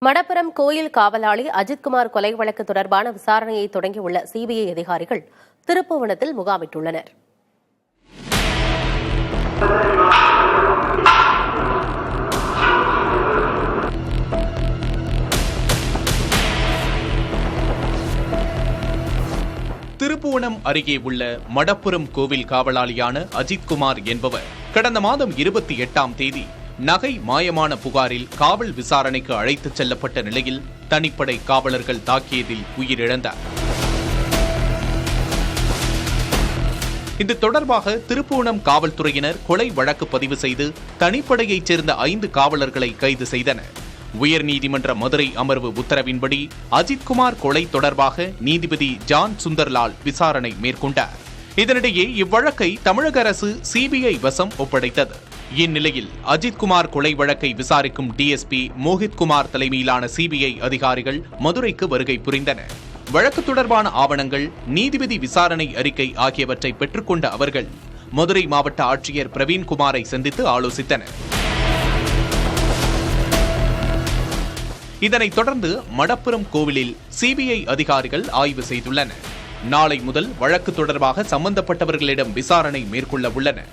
மடப்புரம் கோயில் காவலாளி அஜித்குமார் கொலை வழக்கு தொடர்பான விசாரணையை தொடங்கியுள்ள சிபிஐ அதிகாரிகள் திருப்புவனத்தில் முகாமிட்டுள்ளனர். திருப்புவனம் அருகே உள்ள மடப்புரம் கோவில் காவலாளியான அஜித்குமார் என்பவர் கடந்த மாதம் 28ஆம் தேதி நகை மாயமான புகாரில் காவல் விசாரணைக்கு அழைத்துச் செல்லப்பட்ட நிலையில் தனிப்படை காவலர்கள் தாக்கியதில் உயிரிழந்தார். இது தொடர்பாக திருப்புவனம் காவல்துறையினர் கொலை வழக்கு பதிவு செய்து தனிப்படையைச் சேர்ந்த 5 காவலர்களை கைது செய்தனர். உயர்நீதிமன்ற மதுரை அமர்வு உத்தரவின்படி அஜித்குமார் கொலை தொடர்பாக நீதிபதி ஜான் சுந்தர்லால் விசாரணை மேற்கொண்டார். இதனிடையே இவ்வழக்கை தமிழக அரசு சிபிஐ வசம் ஒப்படைத்தது. இந்நிலையில் அஜித்குமார் கொலை வழக்கை விசாரிக்கும் டிஎஸ்பி மோஹித்குமார் தலைமையிலான சிபிஐ அதிகாரிகள் மதுரைக்கு வருகை புரிந்தனர். வழக்கு தொடர்பான ஆவணங்கள், நீதிபதி விசாரணை அறிக்கை ஆகியவற்றை பெற்றுக்கொண்ட அவர்கள் மதுரை மாவட்ட ஆட்சியர் பிரவீன்குமாரை சந்தித்து ஆலோசித்தனர். இதனைத் தொடர்ந்து மடப்புரம் கோவிலில் சிபிஐ அதிகாரிகள் ஆய்வு செய்துள்ளனர். நாளை முதல் வழக்கு தொடர்பாக சம்பந்தப்பட்டவர்களிடம் விசாரணை மேற்கொள்ள உள்ளனர்.